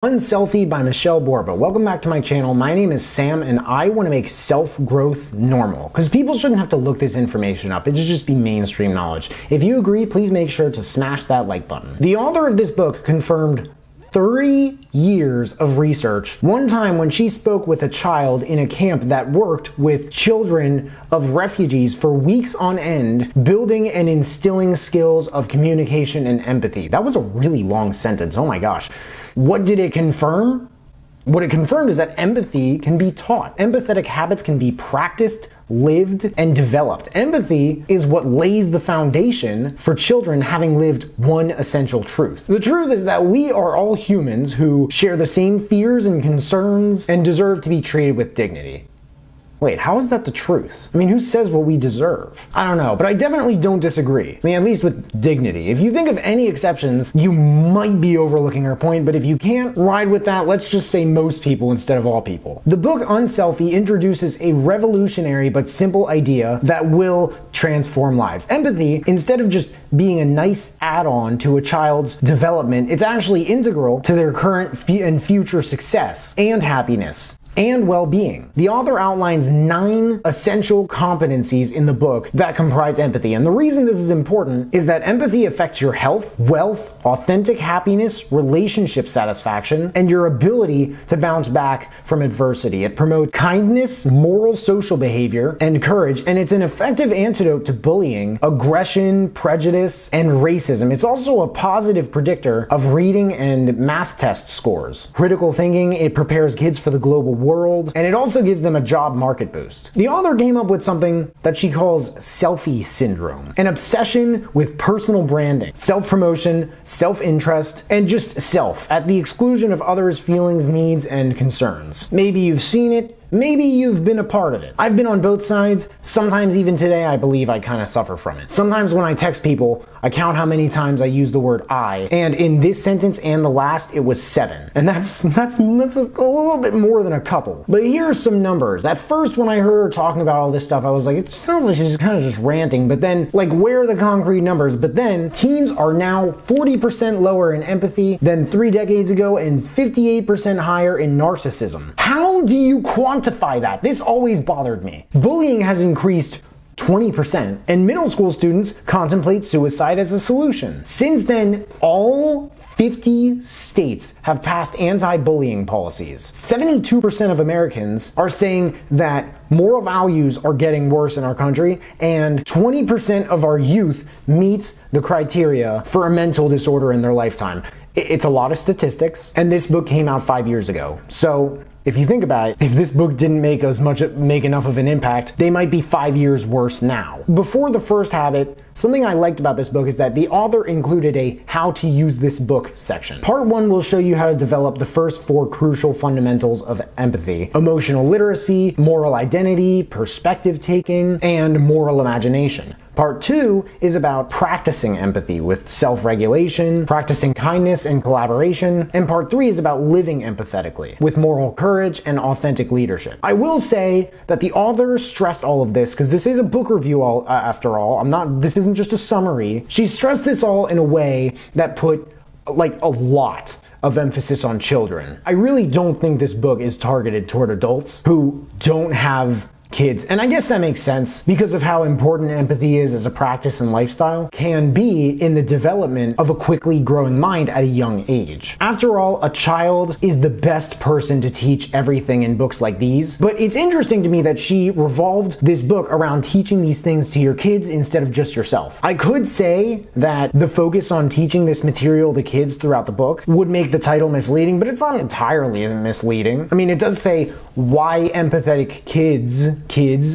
UnSelfie by Michele Borba. Welcome back to my channel. My name is Sam and I want to make self-growth normal because people shouldn't have to look this information up. It should just be mainstream knowledge. If you agree, please make sure to smash that like button. The author of this book confirmed 30 years of research. One time when she spoke with a child in a camp that worked with children of refugees for weeks on end, building and instilling skills of communication and empathy. That was a really long sentence. Oh my gosh. What did it confirm? What it confirmed is that empathy can be taught. Empathetic habits can be practiced, lived, and developed. Empathy is what lays the foundation for children having lived one essential truth. The truth is that we are all humans who share the same fears and concerns and deserve to be treated with dignity. Wait, how is that the truth? I mean, who says what we deserve? I don't know, but I definitely don't disagree. I mean, at least with dignity. If you think of any exceptions, you might be overlooking her point, but if you can't ride with that, let's just say most people instead of all people. The book UnSelfie introduces a revolutionary but simple idea that will transform lives. Empathy, instead of just being a nice add-on to a child's development, it's actually integral to their current and future success and happiness and well-being. The author outlines 9 essential competencies in the book that comprise empathy. And the reason this is important is that empathy affects your health, wealth, authentic happiness, relationship satisfaction, and your ability to bounce back from adversity. It promotes kindness, moral social behavior, and courage, and it's an effective antidote to bullying, aggression, prejudice, and racism. It's also a positive predictor of reading and math test scores. Critical thinking, it prepares kids for the global world, and it also gives them a job market boost. The author came up with something that she calls selfie syndrome, an obsession with personal branding, self-promotion, self-interest, and just self, at the exclusion of others' feelings, needs, and concerns. Maybe you've seen it, maybe you've been a part of it. I've been on both sides. Sometimes even today, I believe I kind of suffer from it. Sometimes when I text people, I count how many times I use the word I, and in this sentence and the last, it was 7. And that's a little bit more than a couple. But here are some numbers. At first, when I heard her talking about all this stuff, I was like, it sounds like she's kind of just ranting, but then, like, where are the concrete numbers? But then, teens are now 40% lower in empathy than 3 decades ago and 58% higher in narcissism. How do you quantify that? This always bothered me. Bullying has increased 20%, and middle school students contemplate suicide as a solution. Since then, all 50 states have passed anti-bullying policies. 72% of Americans are saying that moral values are getting worse in our country, and 20% of our youth meets the criteria for a mental disorder in their lifetime. It's a lot of statistics, and this book came out 5 years ago. So if you think about it, if this book didn't make enough of an impact, they might be 5 years worse now. Before the first habit, something I liked about this book is that the author included a how to use this book section. Part 1 will show you how to develop the first 4 crucial fundamentals of empathy: emotional literacy, moral identity, perspective taking, and moral imagination. Part 2 is about practicing empathy with self-regulation, practicing kindness and collaboration, and part 3 is about living empathetically with moral courage and authentic leadership. I will say that the author stressed all of this because this is a book review after all. This isn't just a summary. She stressed this all in a way that put like a lot of emphasis on children. I really don't think this book is targeted toward adults who don't have kids. And I guess that makes sense because of how important empathy is as a practice and lifestyle can be in the development of a quickly growing mind at a young age. After all, a child is the best person to teach everything in books like these. But it's interesting to me that she revolved this book around teaching these things to your kids instead of just yourself. I could say that the focus on teaching this material to kids throughout the book would make the title misleading, but it's not entirely misleading. I mean, it does say why empathetic kids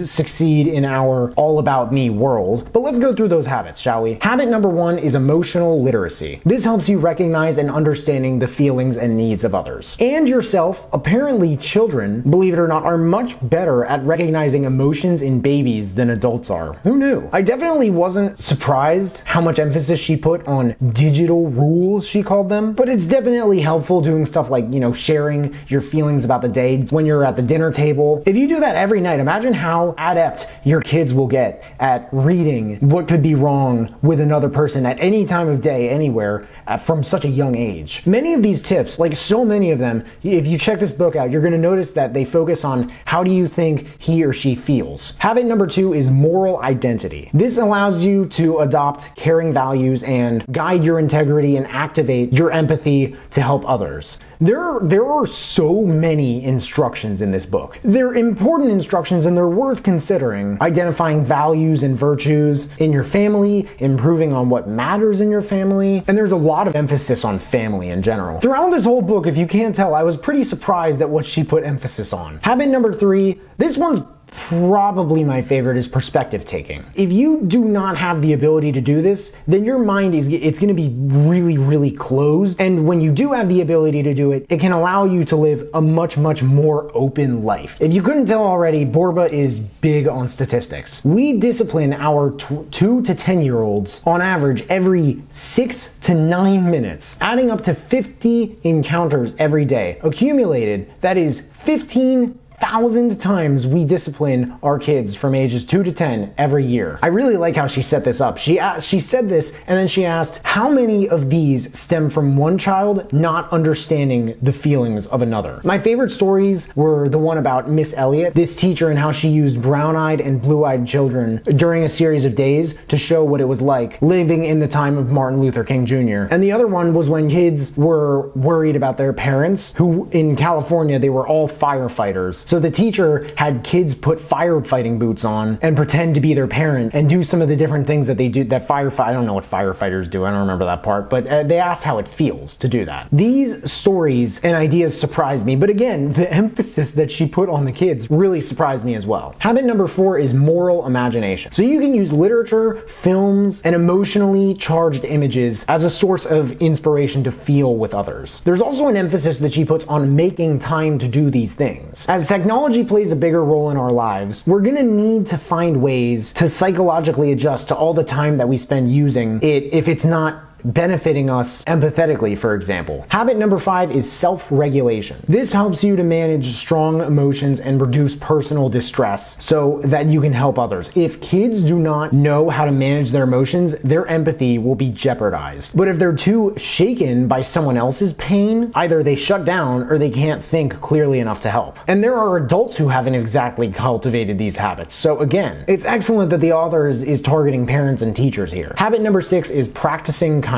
succeed in our all-about-me world. But let's go through those habits, shall we? Habit number 1 is emotional literacy. This helps you recognize and understanding the feelings and needs of others and yourself. Apparently, children, believe it or not, are much better at recognizing emotions in babies than adults are. Who knew? I definitely wasn't surprised how much emphasis she put on digital rules, she called them, but it's definitely helpful doing stuff like, sharing your feelings about the day when you're at the dinner table. If you do that every night, imagine Imagine how adept your kids will get at reading what could be wrong with another person at any time of day, anywhere, from such a young age. Many of these tips, like so many of them, if you check this book out, you're going to notice that they focus on how do you think he or she feels. Habit number 2 is moral identity. This allows you to adopt caring values and guide your integrity and activate your empathy to help others. There are so many instructions in this book. They're important instructions and they're worth considering. Identifying values and virtues in your family, improving on what matters in your family, and there's a lot of emphasis on family in general. Throughout this whole book, if you can't tell, I was pretty surprised at what she put emphasis on. Habit number 3, this one's probably my favorite, is perspective taking. If you do not have the ability to do this, then your mind it's going to be really closed, and when you do have the ability to do it, it can allow you to live a much more open life. If you couldn't tell already, Borba is big on statistics. We discipline our 2 to 10-year-olds on average every 6 to 9 minutes, adding up to 50 encounters every day. Accumulated, that is 15,000 times we discipline our kids from ages 2 to 10 every year. I really like how she set this up. She said this, and then she asked, how many of these stem from one child not understanding the feelings of another? My favorite stories were the one about Miss Elliott, this teacher, and how she used brown-eyed and blue-eyed children during a series of days to show what it was like living in the time of Martin Luther King Jr. And the other one was when kids were worried about their parents, who in California, they were all firefighters. So the teacher had kids put firefighting boots on and pretend to be their parent and do some of the different things that they do, I don't know what firefighters do, I don't remember that part, but they asked how it feels to do that. These stories and ideas surprised me, but again, the emphasis that she put on the kids really surprised me as well. Habit number 4 is moral imagination. So you can use literature, films, and emotionally charged images as a source of inspiration to feel with others. There's also an emphasis that she puts on making time to do these things. As technology plays a bigger role in our lives, we're gonna need to find ways to psychologically adjust to all the time that we spend using it if it's not benefiting us empathetically, for example. Habit number 5 is self-regulation. This helps you to manage strong emotions and reduce personal distress so that you can help others. If kids do not know how to manage their emotions, their empathy will be jeopardized. But if they're too shaken by someone else's pain, either they shut down or they can't think clearly enough to help. And there are adults who haven't exactly cultivated these habits. So again, it's excellent that the author is targeting parents and teachers here. Habit number 6 is practicing kindness.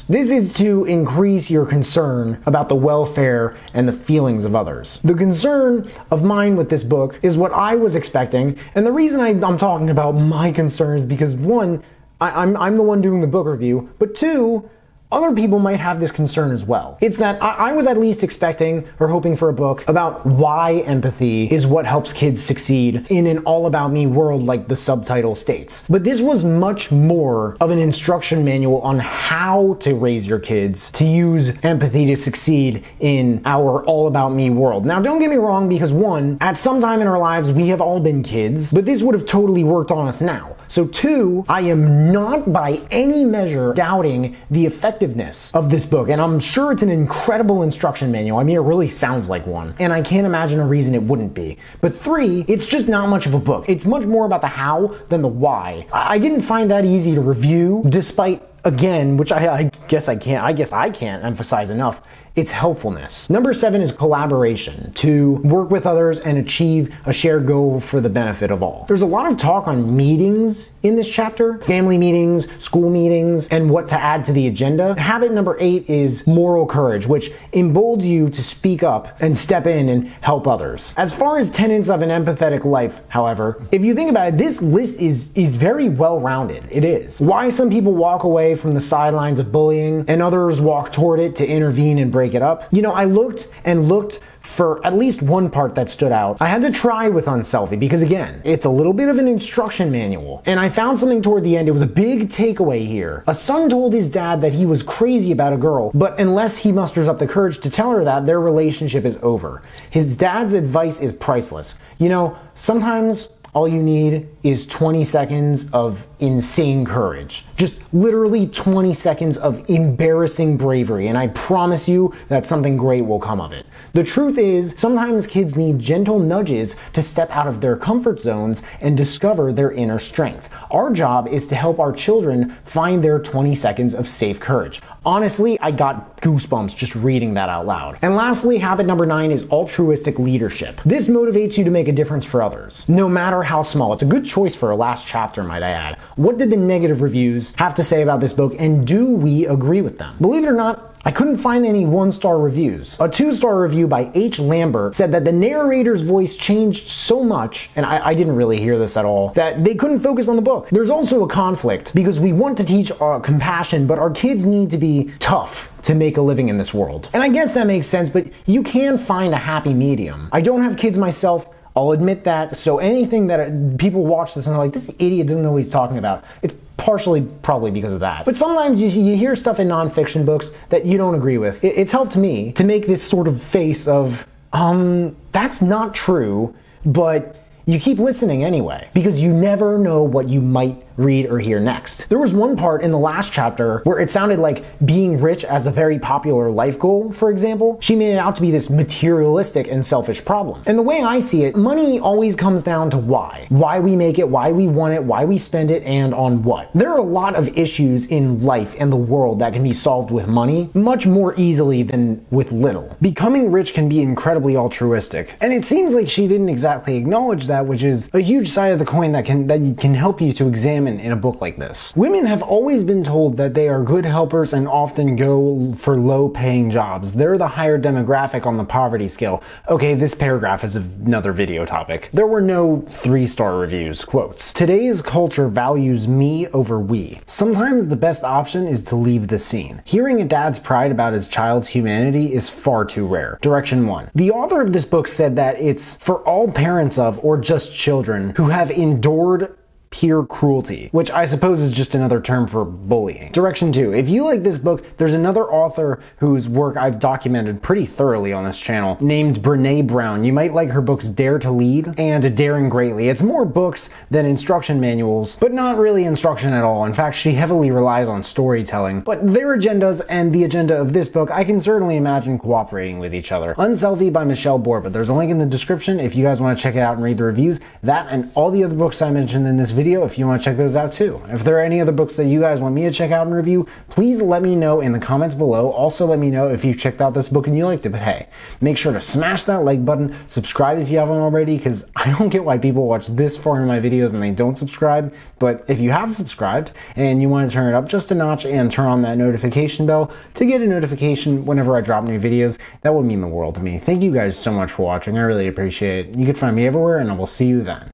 This is to increase your concern about the welfare and the feelings of others. The concern of mine with this book is what I was expecting, and the reason I'm talking about my concerns is because 1, I'm the one doing the book review, but 2, other people might have this concern as well. It's that I was at least expecting or hoping for a book about why empathy is what helps kids succeed in an all-about-me world like the subtitle states. But this was much more of an instruction manual on how to raise your kids to use empathy to succeed in our all-about-me world. Now, don't get me wrong, because 1, at some time in our lives, we have all been kids, but this would have totally worked on us now. So 2, I am not by any measure doubting the effectiveness of this book, and I'm sure it's an incredible instruction manual. I mean, it really sounds like one, and I can't imagine a reason it wouldn't be. But 3, it's just not much of a book. It's much more about the how than the why. I didn't find that easy to review, despite, again, which I guess I can't emphasize enough, its helpfulness. Number 7 is collaboration, to work with others and achieve a shared goal for the benefit of all. There's a lot of talk on meetings in this chapter, family meetings, school meetings, and what to add to the agenda. Habit number 8 is moral courage, which emboldens you to speak up and step in and help others. As far as tenets of an empathetic life, however, if you think about it, this list is very well-rounded. It is. Why some people walk away from the sidelines of bullying and others walk toward it to intervene and break it up. You know, I looked and looked for at least one part that stood out. I had to try with UnSelfie because, again, it's a little bit of an instruction manual. And I found something toward the end. It was a big takeaway here. A son told his dad that he was crazy about a girl, but unless he musters up the courage to tell her that, their relationship is over. His dad's advice is priceless. You know, sometimes all you need is 20 seconds of insane courage. Just literally 20 seconds of embarrassing bravery, and I promise you that something great will come of it. The truth is, sometimes kids need gentle nudges to step out of their comfort zones and discover their inner strength. Our job is to help our children find their 20 seconds of safe courage. Honestly, I got goosebumps just reading that out loud. And lastly, habit number 9 is altruistic leadership. This motivates you to make a difference for others, no matter how small. It's a good choice for a last chapter, might I add. What did the negative reviews have to say about this book, and do we agree with them? Believe it or not, I couldn't find any 1-star reviews. A 2-star review by H. Lambert said that the narrator's voice changed so much, and I didn't really hear this at all, that they couldn't focus on the book. There's also a conflict, because we want to teach compassion, but our kids need to be tough to make a living in this world. And I guess that makes sense, but you can find a happy medium. I don't have kids myself, I'll admit that, so anything that people watch this and they're like, this idiot doesn't know what he's talking about, it's partially probably because of that. But sometimes you hear stuff in nonfiction books that you don't agree with. It's helped me to make this sort of face of, that's not true, but you keep listening anyway, because you never know what you might read or hear next. There was one part in the last chapter where it sounded like being rich as a very popular life goal, for example. She made it out to be this materialistic and selfish problem. And the way I see it, money always comes down to why. Why we make it, why we want it, why we spend it, and on what. There are a lot of issues in life and the world that can be solved with money much more easily than with little. Becoming rich can be incredibly altruistic. And it seems like she didn't exactly acknowledge that, which is a huge side of the coin that can help you to examine in a book like this. Women have always been told that they are good helpers and often go for low-paying jobs. They're the higher demographic on the poverty scale. Okay, this paragraph is another video topic. There were no 3-star reviews. Quotes. Today's culture values me over we. Sometimes the best option is to leave the scene. Hearing a dad's pride about his child's humanity is far too rare. Direction 1. The author of this book said that it's for all parents of, or just children, who have endured peer cruelty, which I suppose is just another term for bullying. Direction 2. If you like this book, there's another author whose work I've documented pretty thoroughly on this channel, named Brené Brown. You might like her books Dare to Lead and Daring Greatly. It's more books than instruction manuals, but not really instruction at all. In fact, she heavily relies on storytelling. But their agendas and the agenda of this book, I can certainly imagine cooperating with each other. UnSelfie by Michele Borba. There's a link in the description if you guys want to check it out and read the reviews. That and all the other books I mentioned in this video, if you want to check those out too. If there are any other books that you guys want me to check out and review, please let me know in the comments below. Also let me know if you checked out this book and you liked it. But hey, make sure to smash that like button, subscribe if you haven't already, because I don't get why people watch this far into my videos and they don't subscribe. But if you have subscribed and you want to turn it up just a notch and turn on that notification bell to get a notification whenever I drop new videos, that would mean the world to me. Thank you guys so much for watching. I really appreciate it. You can find me everywhere, and I will see you then.